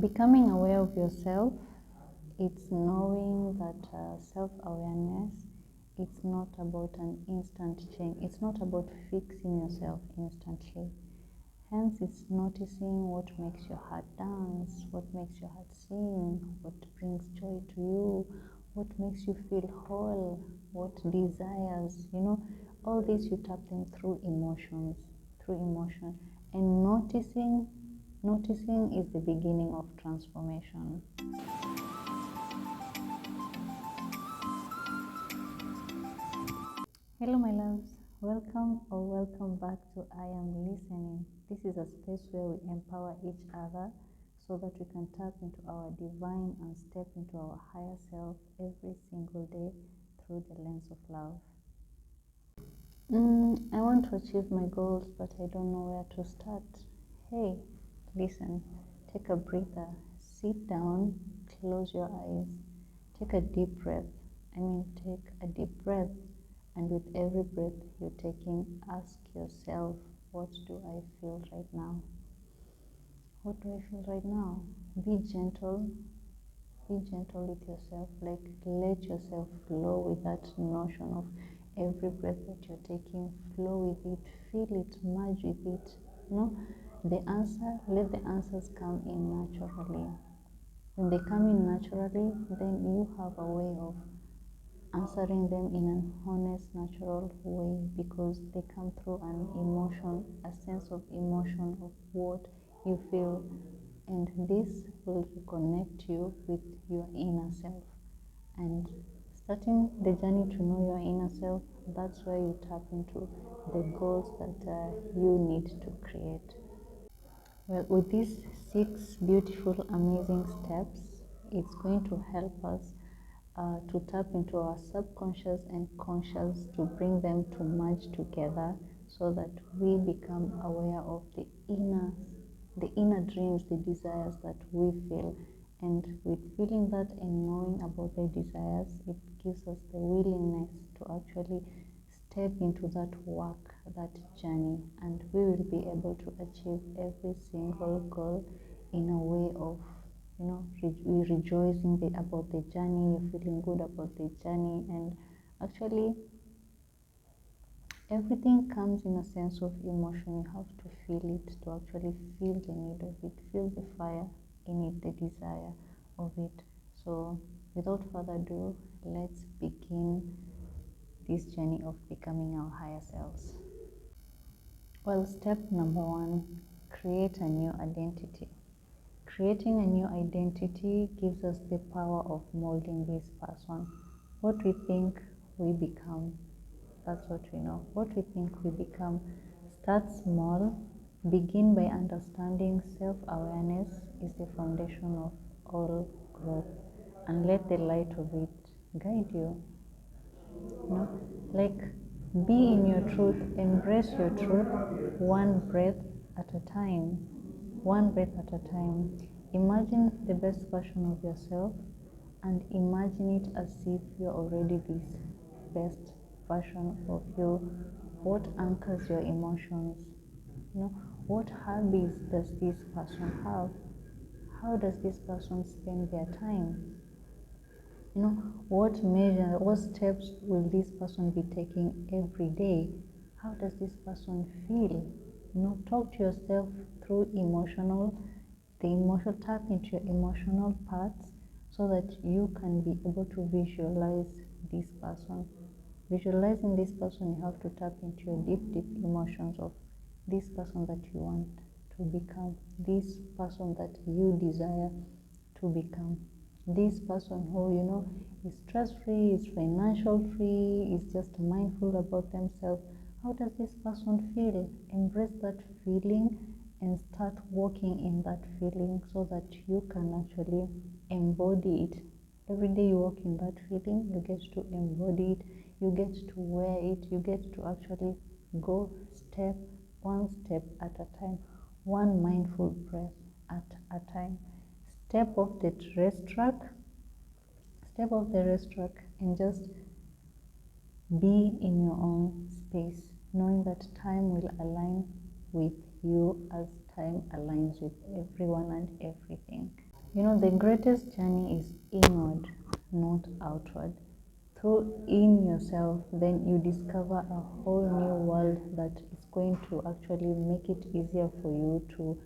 Becoming aware of yourself, it's knowing that self-awareness, it's not about an instant change. It's not about fixing yourself instantly. Hence, it's noticing what makes your heart dance, what makes your heart sing, what brings joy to you, what makes you feel whole, what desires, all these you tap them through emotion. And noticing is the beginning of transformation. Hello my loves, welcome back to I Am Listening. This is a space where we empower each other so that we can tap into our divine and step into our higher self every single day through the lens of love. I want to achieve my goals, but I don't know where to start. Hey, listen, take a breather, sit down, close your eyes, take a deep breath. Take a deep breath. And with every breath you're taking, ask yourself, what do I feel right now? What do I feel right now? Be gentle with yourself. Let yourself flow with that notion of every breath that you're taking. Flow with it, feel it, merge with it. Let the answers come in naturally. When they come in naturally, then you have a way of answering them in an honest, natural way, because they come through an emotion, a sense of emotion of what you feel, and this will reconnect you with your inner self. And starting the journey to know your inner self, that's where you tap into the goals that you need to create. Well, with these 6 beautiful, amazing steps, it's going to help us to tap into our subconscious and conscious, to bring them to merge together so that we become aware of the inner dreams, the desires that we feel. And with feeling that and knowing about the desires, it gives us the willingness to actually step into that work, that journey, and we will be able to achieve every single goal in a way of we're rejoicing about the journey, you're feeling good about the journey, and actually everything comes in a sense of emotion. You have to feel it to actually feel the need of it, feel the fire in it, the desire of it. So without further ado, let's begin this journey of becoming our higher selves. Well, step number 1, create a new identity. Creating a new identity gives us the power of molding this person. What we think we become, that's what we know. What we think we become. Start small. Begin by understanding self-awareness is the foundation of all growth, and let the light of it guide you. Be in your truth, embrace your truth, one breath at a time. Imagine the best version of yourself and imagine it as if you're already this best version of you. What anchors your emotions? What hobbies does this person have? How does this person spend their time? What steps will this person be taking every day? How does this person feel? Talk to yourself through tap into your emotional parts so that you can be able to visualize this person. Visualizing this person, you have to tap into your deep emotions of this person that you want to become, this person that you desire to become. This person who is stress-free, is financial-free, is just mindful about themselves. How does this person feel? Embrace that feeling and start walking in that feeling so that you can actually embody it. Every day you walk in that feeling, you get to embody it, you get to wear it, you get to actually go one step at a time, one mindful breath at a time. Step off the racetrack and just be in your own space, knowing that time will align with you as time aligns with everyone and everything. You know, the greatest journey is inward, not outward. Through in yourself, then you discover a whole new world that is going to actually make it easier for you to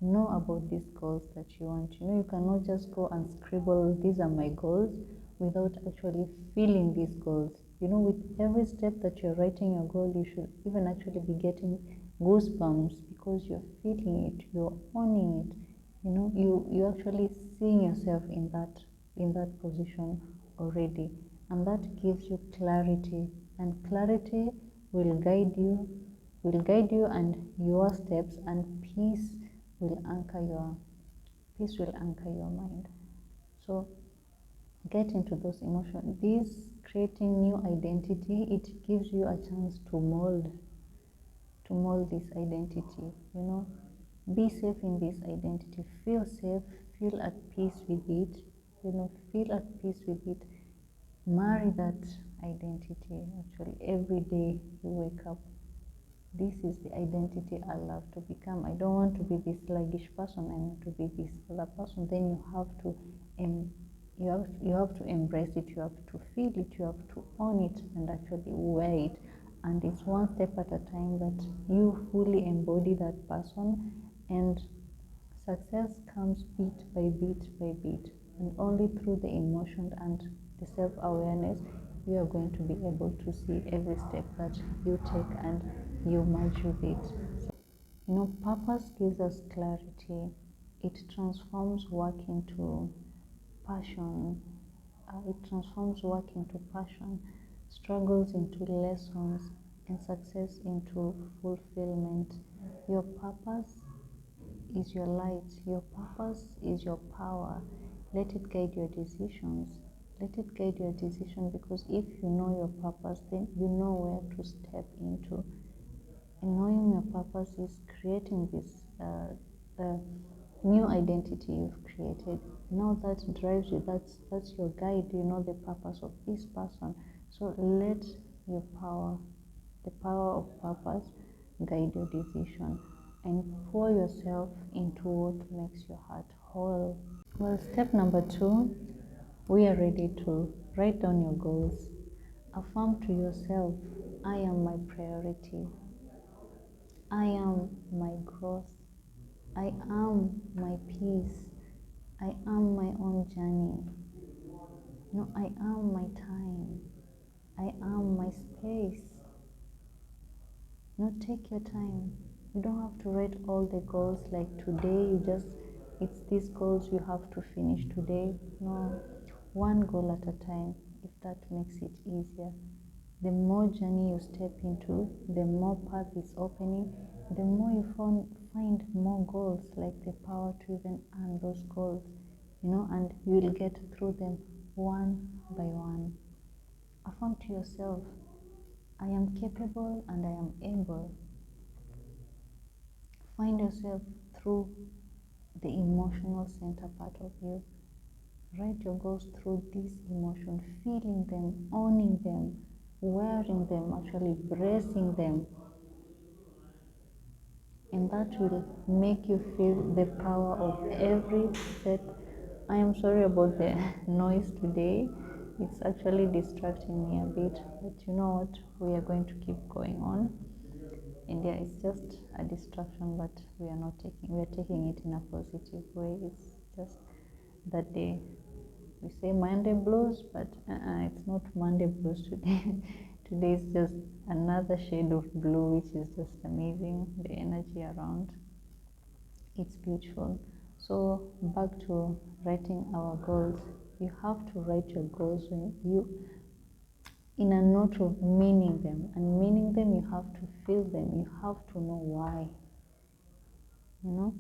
know about these goals that you want. You know, you cannot just go and scribble, these are my goals, without actually feeling these goals. You know, with every step that you're writing your goal, you should even actually be getting goosebumps because you're feeling it, you're owning it. You know, you actually seeing yourself in that position already, and that gives you clarity, and clarity will guide you and your steps, and will anchor your peace will anchor your mind. So get into those emotions. This creating new identity, it gives you a chance to mold this identity. You know, be safe in this identity. Feel safe, feel at peace with it. You know, feel at peace with it. Marry that identity. Actually, every day you wake up, this is the identity I love to become. I don't want to be this sluggish person. I want to be this other person. Then you have to you have to embrace it. You have to feel it. You have to own it and actually wear it. And it's one step at a time that you fully embody that person, and success comes bit by bit by bit, and only through the emotion and the self-awareness you are going to be able to see every step that you take and you merge with it. So, you know, purpose gives us clarity. It transforms work into passion. It transforms work into passion, struggles into lessons, and success into fulfillment. Your purpose is your light. Your purpose is your power. Let it guide your decisions. Let it guide your decision, because if you know your purpose, then you know where to step into. And knowing your purpose is creating this new identity you've created. Now that drives you. That's your guide. You know the purpose of this person. So let your power, the power of purpose, guide your decision, and pour yourself into what makes your heart whole. Well, step number 2, we are ready to write down your goals. Affirm to yourself, I am my priority. I am my growth. I am my peace. I am my own journey. No, I am my time. I am my space. No, take your time. You don't have to write all the goals like today. It's these goals you have to finish today. No, one goal at a time, if that makes it easier. The more journey you step into, the more path is opening, the more you find more goals, like the power to even earn those goals, you know, and you will get through them one by one. Affirm to yourself, I am capable and I am able. Find yourself through the emotional center part of you. Write your goals through these emotions, feeling them, owning them, wearing them, actually bracing them. And that will make you feel the power of every step. I am sorry about the noise today. It's actually distracting me a bit, but you know what? We are going to keep going on. And yeah, it's just a distraction, but we are taking it in a positive way. It's just that day. We say Monday blues, but it's not Monday blues today. Today is just another shade of blue, which is just amazing. The energy around, it's beautiful. So back to writing our goals. You have to write your goals when you, in a note of meaning them, and meaning them, you have to feel them. You have to know why. You know,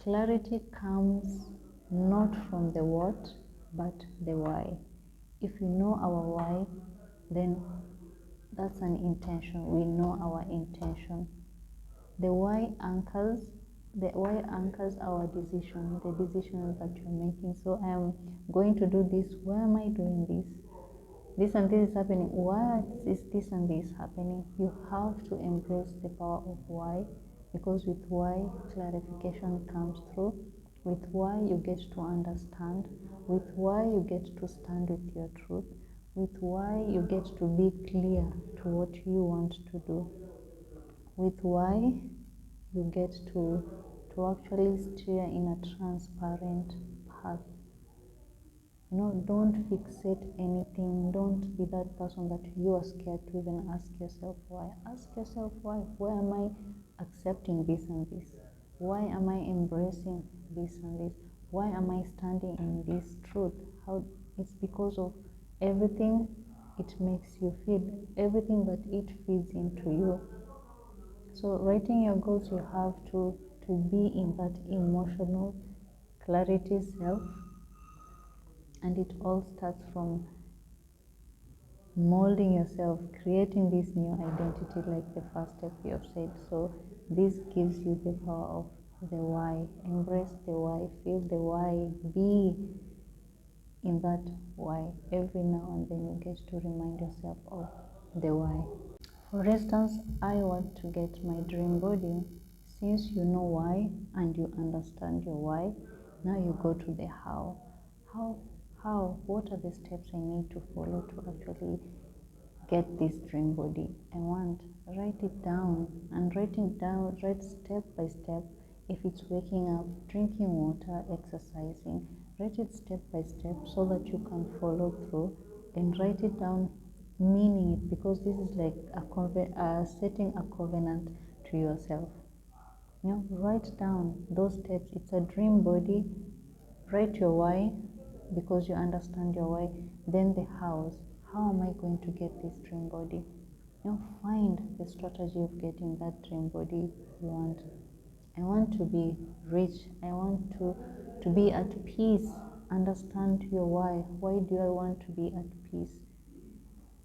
clarity comes not from the what, but the why. If we know our why, then that's an intention. We know our intention. The why anchors our decision, the decisions that you're making. So I am going to do this. Why am I doing this? This and this is happening. Why is this and this happening? You have to embrace the power of why, because with why, clarification comes through. With why, you get to understand. With why, you get to stand with your truth. With why, you get to be clear to what you want to do. With why, you get to actually steer in a transparent path. Don't fixate anything. Don't be that person that you are scared to even ask yourself why. Ask yourself why. Why am I accepting this and this? Why am I embracing this and this? Why am I standing in this truth? How? It's because of everything it makes you feel, everything that it feeds into you. So writing your goals, you have to be in that emotional clarity self, and it all starts from molding yourself, creating this new identity, like the first step you have said. So this gives you the power of the why. Embrace the why, feel the why, be in that why. Every now and then you get to remind yourself of the why. For instance, I want to get my dream body. Since you know why and you understand your why, now you go to the how. How? What are the steps I need to follow to actually get this dream body I want? Write it down, and writing down, write step by step. If it's waking up, drinking water, exercising, write it step by step so that you can follow through, and write it down, meaning it, because this is like setting a covenant to yourself. Write down those steps. It's a dream body. Write your why, because you understand your why. Then the hows. How am I going to get this dream body? Find the strategy of getting that dream body you want. I want to be rich. I want to be at peace. Understand your why. Why do I want to be at peace?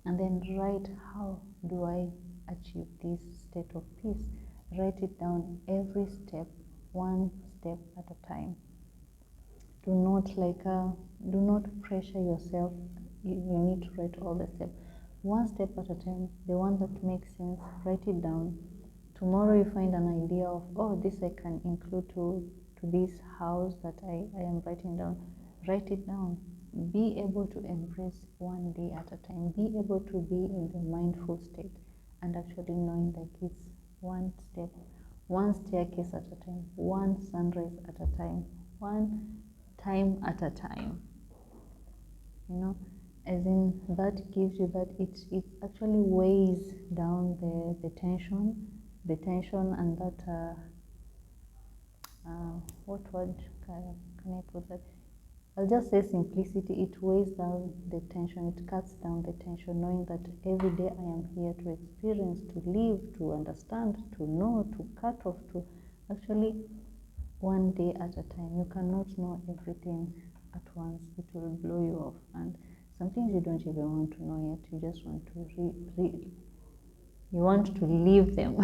And then write, how do I achieve this state of peace? Write it down, every step, one step at a time. Do not pressure yourself. You need to write all the steps, one step at a time. The one that makes sense, write it down. Tomorrow you find an idea of, oh, this I can include to this house that I am writing down. Write it down. Be able to embrace one day at a time. Be able to be in the mindful state, and actually knowing that it's one step, one staircase at a time, one sunrise at a time, one time at a time. As in, that gives you that it actually weighs down the tension, and that what word can I put that? I'll just say simplicity. It weighs down the tension, it cuts down the tension, knowing that every day I am here to experience, to live, to understand, to know, to cut off, to actually one day at a time. You cannot know everything at once. It will blow you off, and some things you don't even want to know yet. You just want to you want to leave them.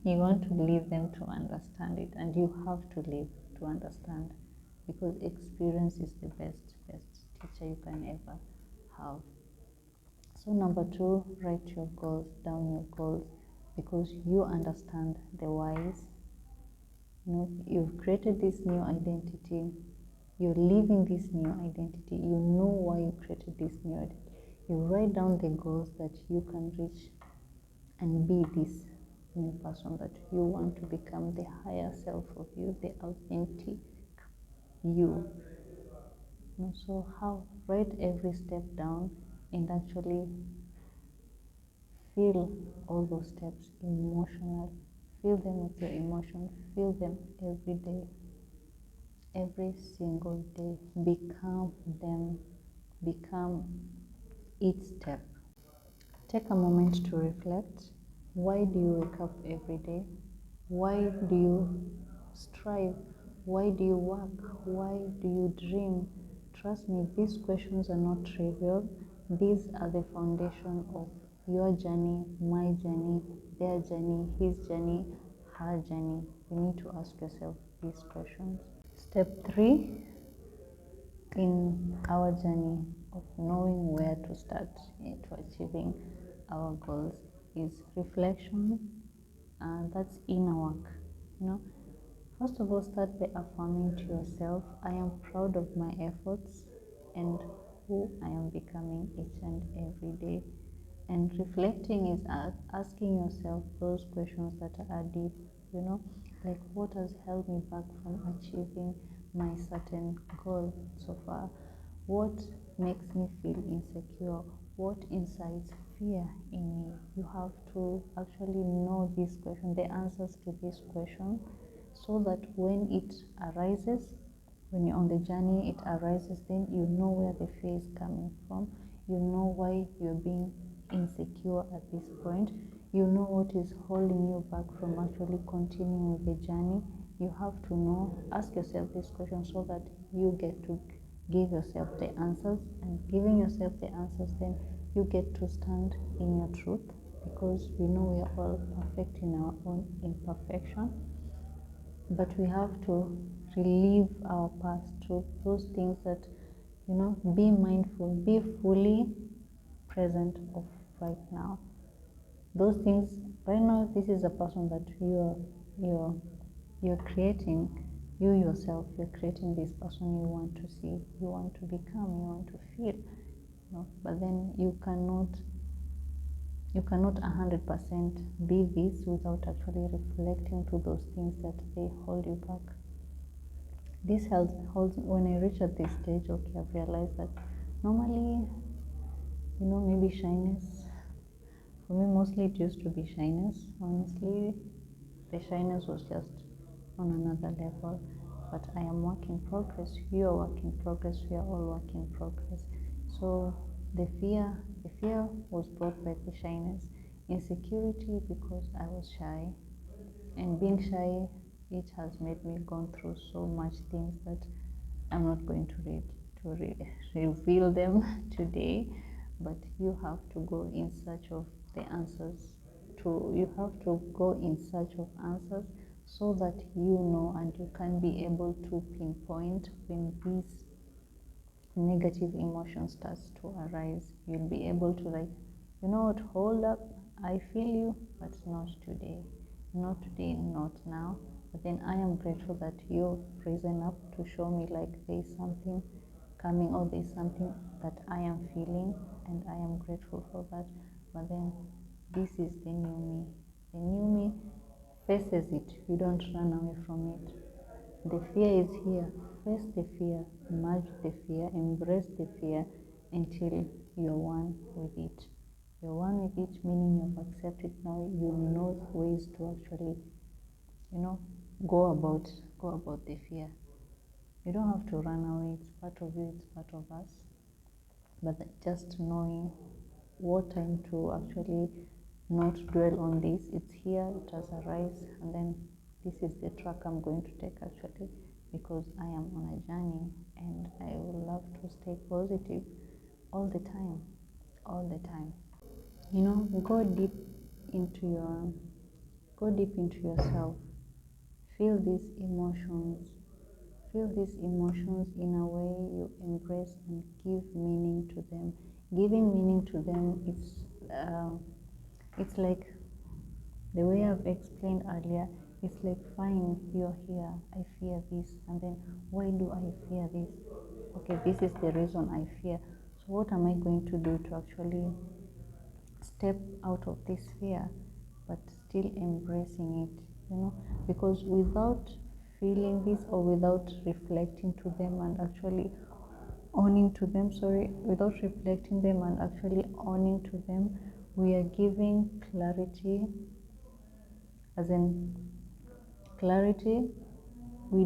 You want to leave them to understand it, and you have to live to understand, because experience is the best teacher you can ever have. So number 2, write your goals, down your goals, because you understand the whys. You've created this new identity. You're living this new identity. You know why you created this new identity. You write down the goals that you can reach and be this new person that you want to become, the higher self of you, the authentic you. So how? Write every step down and actually feel all those steps emotional. Feel them with your emotion. Feel them every day. Every single day. Become them. Become each step. Take a moment to reflect. Why do you wake up every day? Why do you strive? Why do you work? Why do you dream? Trust me, these questions are not trivial. These are the foundation of your journey, my journey, their journey, his journey, her journey. You need to ask yourself these questions. Step 3 in our journey of knowing where to start to achieving our goals is reflection. That's inner work. First of all, start by affirming to yourself, I am proud of my efforts and who I am becoming each and every day. And reflecting is asking yourself those questions that are deep, like what has held me back from achieving my certain goal so far? What makes me feel insecure? What incites fear in me? You have to actually know this question, the answers to this question, so that when it arises, when you're on the journey, it arises, then you know where the fear is coming from. You know why you're being insecure at this point. You know what is holding you back from actually continuing with the journey. You have to know, ask yourself this question so that you get to give yourself the answers, and giving yourself the answers, then you get to stand in your truth, because we know we are all perfect in our own imperfection. But we have to relieve our past to those things that, be mindful, be fully present of right now. Those things right now, this is a person that you're creating. You yourself, you're creating this person you want to see, you want to become, you want to feel. But then you cannot 100% be this without actually reflecting to those things that they hold you back. This holds when I reach at this stage. Okay, I've realized that normally, maybe shyness. For me, mostly it used to be shyness. Honestly, the shyness was just on another level. But I am work in progress. You are work in progress. We are all work in progress. So the fear was brought by the shyness, insecurity because I was shy, and being shy, it has made me gone through so much things that I'm not going to reveal them today. But you have to go in search of the answers. You have to go in search of answers so that you know, and you can be able to pinpoint when these negative emotion starts to arise. You'll be able to, like, what, hold up, I feel you, but not today, not now. But then I am grateful that you've risen up to show me, like, there's something coming, or there's something that I am feeling, and I am grateful for that. But then this is the new me. The new me faces it. You don't run away from it. The fear is here. Face the fear, merge the fear, embrace the fear until you're one with it. You're one with it, meaning you've accepted now. You know ways to actually, go about the fear. You don't have to run away. It's part of you. It's part of us. But just knowing what time to actually not dwell on this. It's here, it has arisen, and then this is the track I'm going to take actually, because I am on a journey, and I would love to stay positive all the time, all the time. Go deep into yourself. Feel these emotions. Feel these emotions in a way you embrace and give meaning to them. Giving meaning to them, it's like the way I've explained earlier. It's like, fine, you're here, I fear this, and then why do I fear this? Okay, this is the reason I fear. So what am I going to do to actually step out of this fear, but still embracing it? Because without feeling this, or without reflecting to them and actually owning to them, without reflecting them and actually owning to them, we are giving clarity, as in clarity. We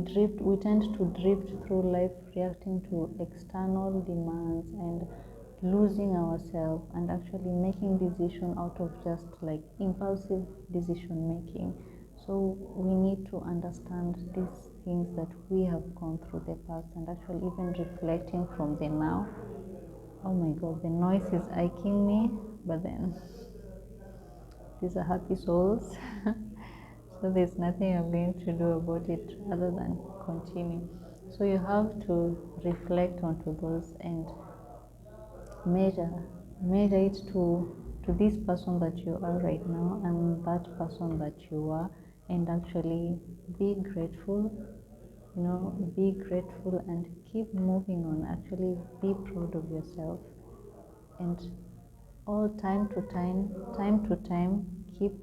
tend to drift through life reacting to external demands and losing ourselves, and actually making decision out of just like impulsive decision making. So we need to understand these things that we have gone through the past, and actually even reflecting from the now. Oh my god, the noise is aching me, but then these are happy souls. So there's nothing I'm going to do about it other than continue. So you have to reflect onto those and measure it to this person that you are right now, and that person that you are and actually be grateful, be grateful and keep moving on. Actually, be proud of yourself, and all time to time, keep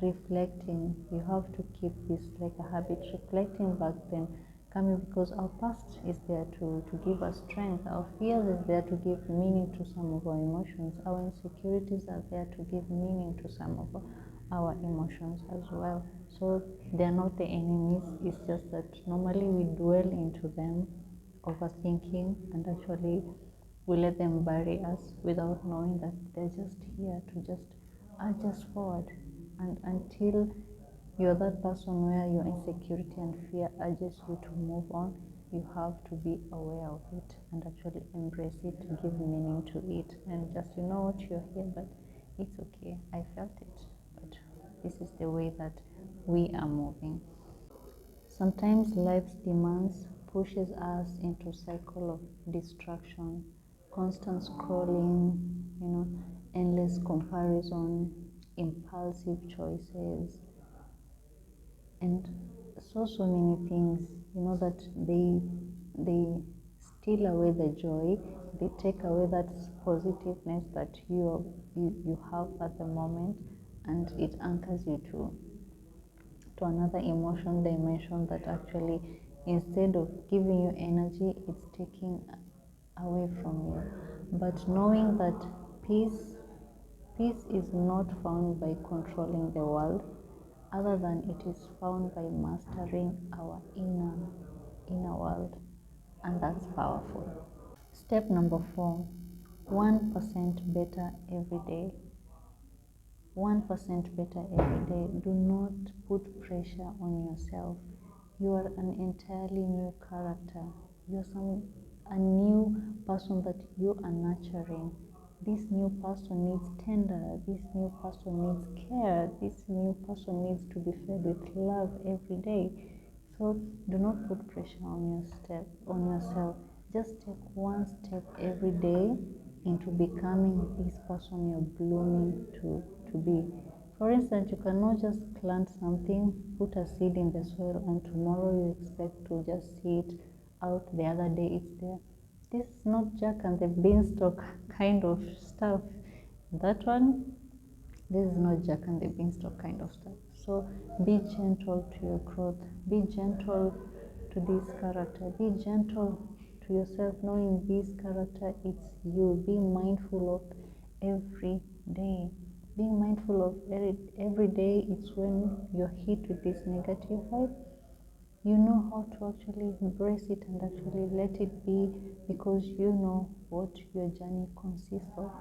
reflecting. You have to keep this like a habit, reflecting back then, coming, because our past is there to give us strength. Our fears is there to give meaning to some of our emotions. Our insecurities are there to give meaning to some of our emotions as well. So they are not the enemies. It's just that normally we dwell into them, overthinking, and actually we let them bury us without knowing that they're just here to just urge us forward. And until you're that person where your insecurity and fear urges you to move on, you have to be aware of it and actually embrace it, give meaning to it, and just, you know what, you're here, but it's okay. I felt it, but this is the way that we are moving. Sometimes life's demands pushes us into cycle of distraction, constant scrolling, endless comparison, impulsive choices, and so many things, that they steal away the joy, they take away that positiveness that you have at the moment, and it anchors you to another emotion dimension that actually, instead of giving you energy, it's taking away from you. But knowing that peace is not found by controlling the world, other than it is found by mastering our inner world, and that's powerful. Step number 4: 1% better every day. 1% better every day. Do not put pressure on yourself. You are an entirely new character. You're a new person that you are nurturing. This new person needs tender. This new person needs care. This new person needs to be fed with love every day. So do not put pressure on yourself. Just take one step every day into becoming this person you're blooming to be. For instance, you cannot just plant something, put a seed in the soil, and tomorrow you expect to just see it out. The other day it's there. This is not Jack and the Beanstalk kind of stuff. That one, this is not Jack and the Beanstalk kind of stuff. So be gentle to your growth. Be gentle to this character. Be gentle to yourself, knowing this character, it's you. Be mindful of every day. Being mindful of every day, it's when you're hit with this negative vibe, you know how to actually embrace it and actually let it be, because you know what your journey consists of.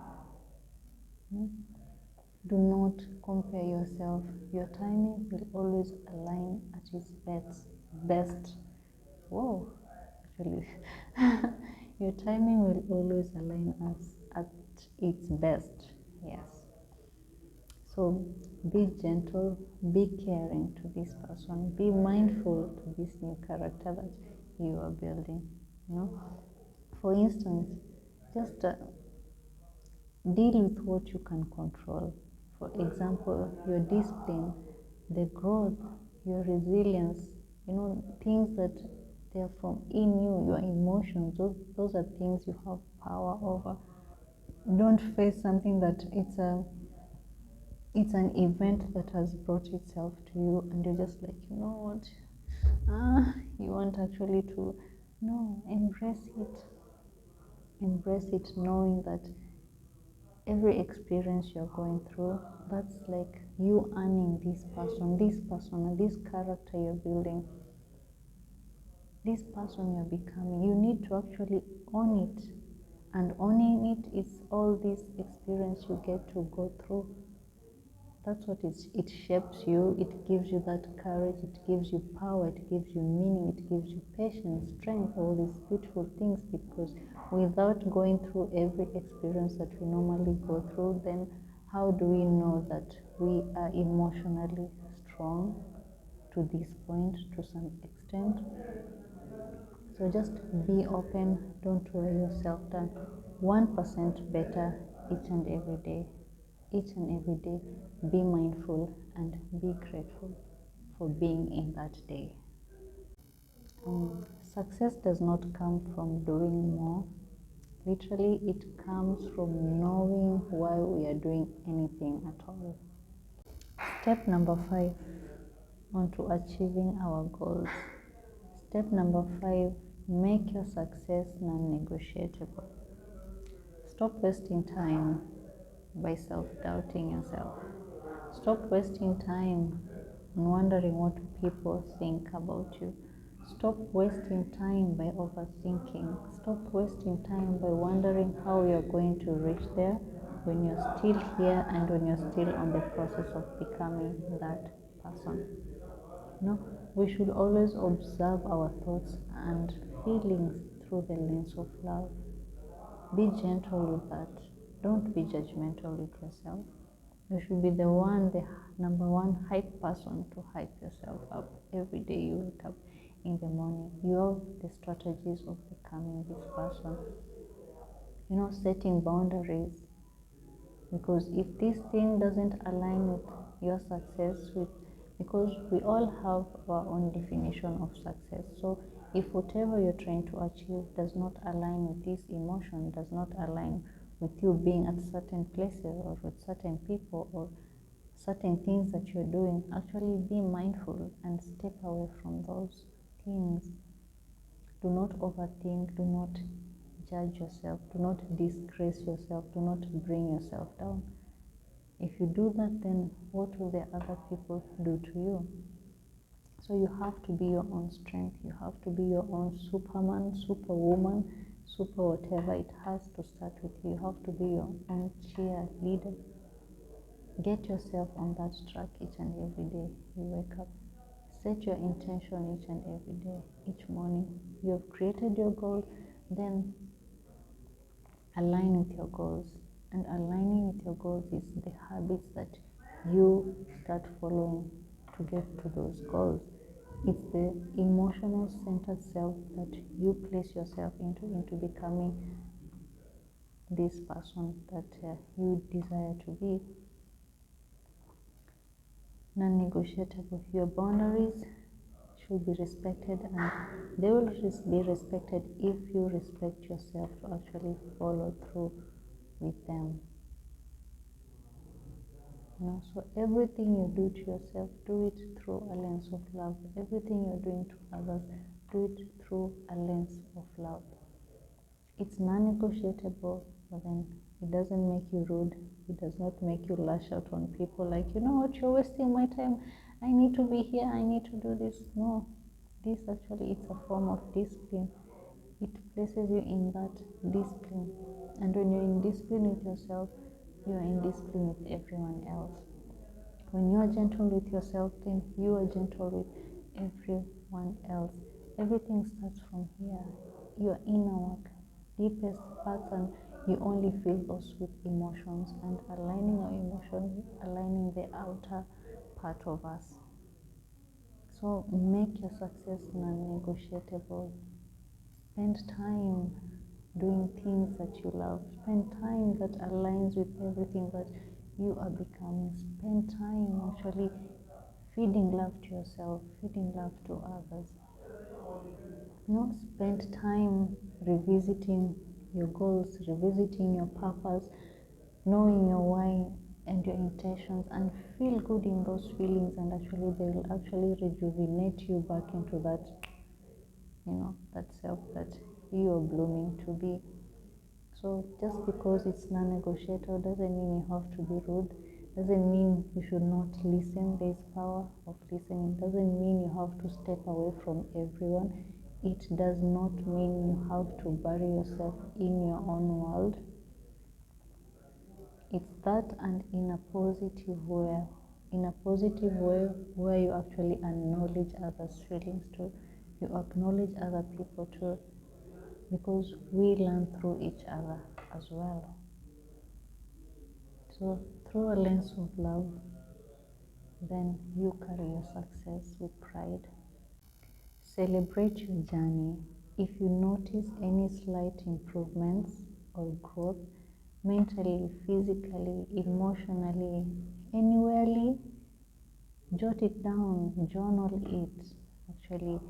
Do not compare yourself. Your timing will always align at its best. Whoa, actually, your timing will always align us at its best. Yes. So be gentle, be caring to this person, be mindful to this new character that you are building. For instance, just deal with what you can control. For example, your discipline, the growth, your resilience, things that they're from in you, your emotions, those are things you have power over. Don't face something that it's an event that has brought itself to you, and you're just like, you know what, you want actually to, no, embrace it, knowing that every experience you're going through, that's like you earning this person, and this character you're building, this person you're becoming. You need to actually own it, and owning it is all this experience you get to go through. That's what it shapes you, it gives you that courage, it gives you power, it gives you meaning, it gives you patience, strength, all these beautiful things, because without going through every experience that we normally go through, then how do we know that we are emotionally strong to this point, to some extent? So just be open, don't wear yourself down. 1% better each and every day. Each and every day, be mindful and be grateful for being in that day. Success does not come from doing more. Literally, it comes from knowing why we are doing anything at all. Step number 5 onto achieving our goals. Step number 5, make your success non-negotiable. Stop wasting time by self-doubting yourself. Stop wasting time on wondering what people think about you. Stop wasting time by overthinking. Stop wasting time by wondering how you're going to reach there when you're still here and when you're still on the process of becoming that person. No, we should always observe our thoughts and feelings through the lens of love. Be gentle with that. Don't be judgmental with yourself. You should be the number one hype person to hype yourself up every day you wake up in the morning. You have the strategies of becoming this person. Setting boundaries. Because if this thing doesn't align with your success, because we all have our own definition of success. So if whatever you're trying to achieve does not align with this emotion, does not align with you being at certain places or with certain people or certain things that you're doing, actually be mindful and step away from those things. Do not overthink, do not judge yourself, do not disgrace yourself, do not bring yourself down. If you do that, then what will the other people do to you? So you have to be your own strength, you have to be your own superman, superwoman, super whatever. It has to start with you. You have to be your own cheerleader. Get yourself on that track each and every day you wake up. Set your intention each and every day, each morning. You have created your goal, then align with your goals. And aligning with your goals is the habits that you start following to get to those goals. It's the emotional centered self that you place yourself into becoming this person that you desire to be. Non-negotiable. Your boundaries should be respected, and they will be respected if you respect yourself to actually follow through with them. So everything you do to yourself, do it through a lens of love. Everything you're doing to others, do it through a lens of love. It's non-negotiable, but then it doesn't make you rude. It does not make you lash out on people like, you know what, you're wasting my time. I need to be here. I need to do this. No, this actually, it's a form of discipline. It places you in that discipline. And when you're in discipline with yourself, you're in discipline with everyone else. When you're gentle with yourself, then you are gentle with everyone else. Everything starts from here. Your inner work, deepest parts, and you only feel those with emotions, and aligning our emotions, aligning the outer part of us. So make your success non-negotiable. Spend time doing things that you love. Spend time that aligns with everything that you are becoming. Spend time actually feeding love to yourself, feeding love to others. Spend time revisiting your goals, revisiting your purpose, knowing your why and your intentions, and feel good in those feelings, and actually they will actually rejuvenate you back into that, that self that you are blooming to be. So just because it's non-negotiable doesn't mean you have to be rude, doesn't mean you should not listen. There is power of listening. Doesn't mean you have to step away from everyone. It does not mean you have to bury yourself in your own world. It's that, and in a positive way. In a positive way where you actually acknowledge others' feelings too. You acknowledge other people too, because we learn through each other as well. So through a lens of love, then you carry your success with pride. Celebrate your journey. If you notice any slight improvements or growth, mentally, physically, emotionally, anywhere, Jot it down, journal it. Actually,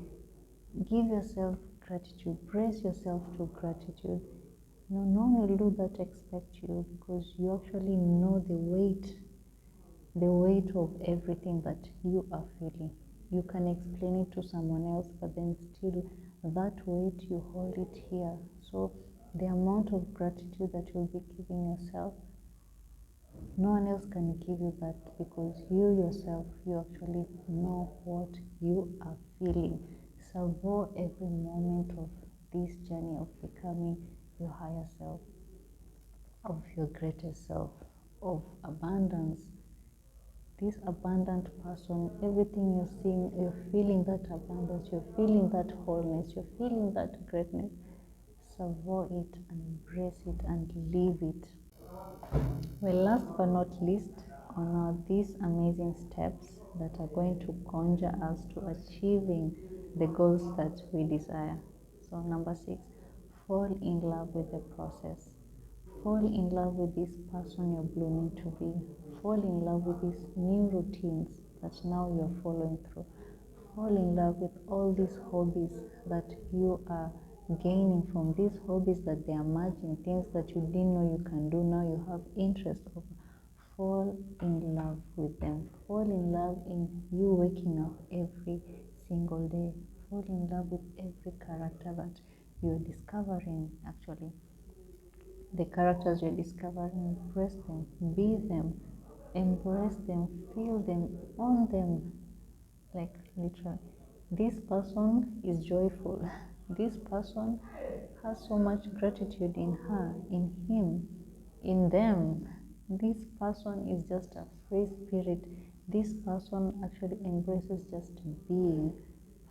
give yourself gratitude, brace yourself to gratitude. No one will do that except you, because you actually know the weight of everything that you are feeling. You can explain it to someone else, but then still that weight, you hold it here. So the amount of gratitude that you'll be giving yourself, no one else can give you that, because you yourself, you actually know what you are feeling. Savor every moment of this journey of becoming your higher self, of your greatest self, of abundance. This abundant person, everything you're seeing, you're feeling that abundance, you're feeling that wholeness, you're feeling that greatness. Savor it and embrace it and live it. Well, last but not least, on these amazing steps that are going to conjure us to achieving the goals that we desire. So, number 6, fall in love with the process. Fall in love with this person you're blooming to be. Fall in love with these new routines that now you're following through. Fall in love with all these hobbies that you are gaining from these hobbies, that they are merging things that you didn't know you can do, now you have interest over. Fall in love with them. Fall in love in you waking up every single day. Fall in love with every character that you're discovering. Actually, the characters you're discovering, embrace them, be them, embrace them, feel them, own them. Like, literally, this person is joyful. This person has so much gratitude in her, in him, in them. This person is just a free spirit. This person actually embraces just being.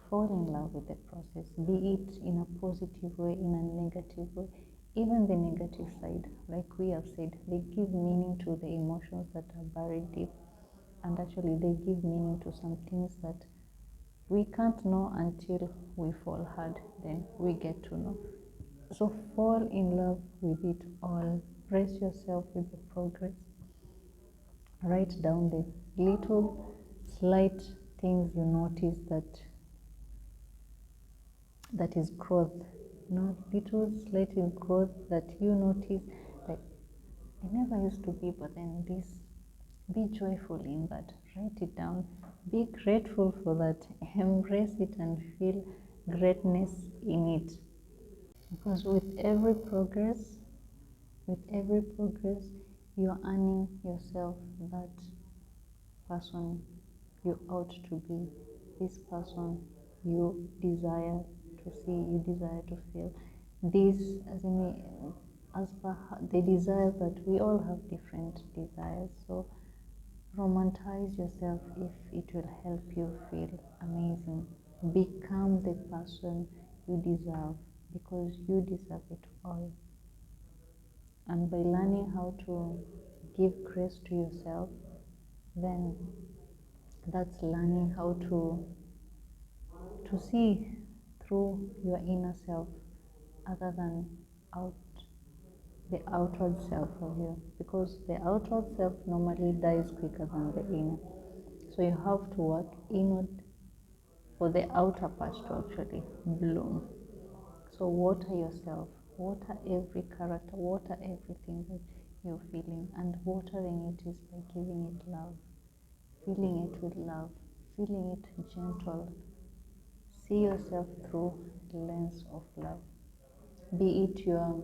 Fall in love with the process, be it in a positive way, in a negative way. Even the negative side, like we have said, they give meaning to the emotions that are buried deep, and actually they give meaning to some things that we can't know until we fall hard, then we get to know. So fall in love with it all. Brace yourself with the progress. Write down the little slight things you notice that is growth. Little slight growth that you notice, like, I never used to be, but then this. Be joyful in that. Write it down. Be grateful for that. Embrace it and feel greatness in it. Because with every progress, you're earning yourself that person you ought to be. This person you desire to see, you desire to feel. This, as per the desires that we all have different desires. So romanticize yourself if it will help you feel amazing. Become the person you deserve, because you deserve it all. And by learning how to give grace to yourself, then that's learning how to see through your inner self, other than out the outward self of you, because the outward self normally dies quicker than the inner. So you have to work inward for the outer part to actually bloom. So water yourself, water every character, water everything that you're feeling, and watering it is by giving it love, filling it with love, feeling it gentle. See yourself through the lens of love. Be it your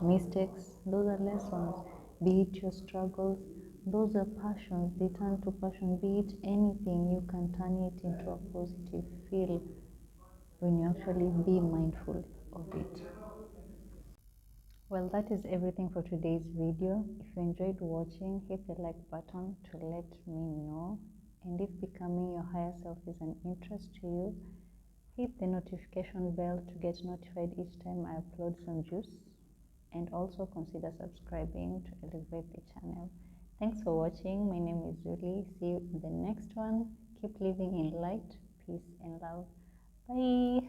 mistakes, those are lessons. Be it your struggles, those are passions. They turn to passion. Be it anything, you can turn it into a positive feel when you actually be mindful of it. Well, that is everything for today's video. If you enjoyed watching, hit the like button to let me know. And if becoming your higher self is an interest to you, hit the notification bell to get notified each time I upload some juice. And also consider subscribing to elevate the channel. Thanks for watching. My name is Julie. See you in the next one. Keep living in light, peace, and love. Bye.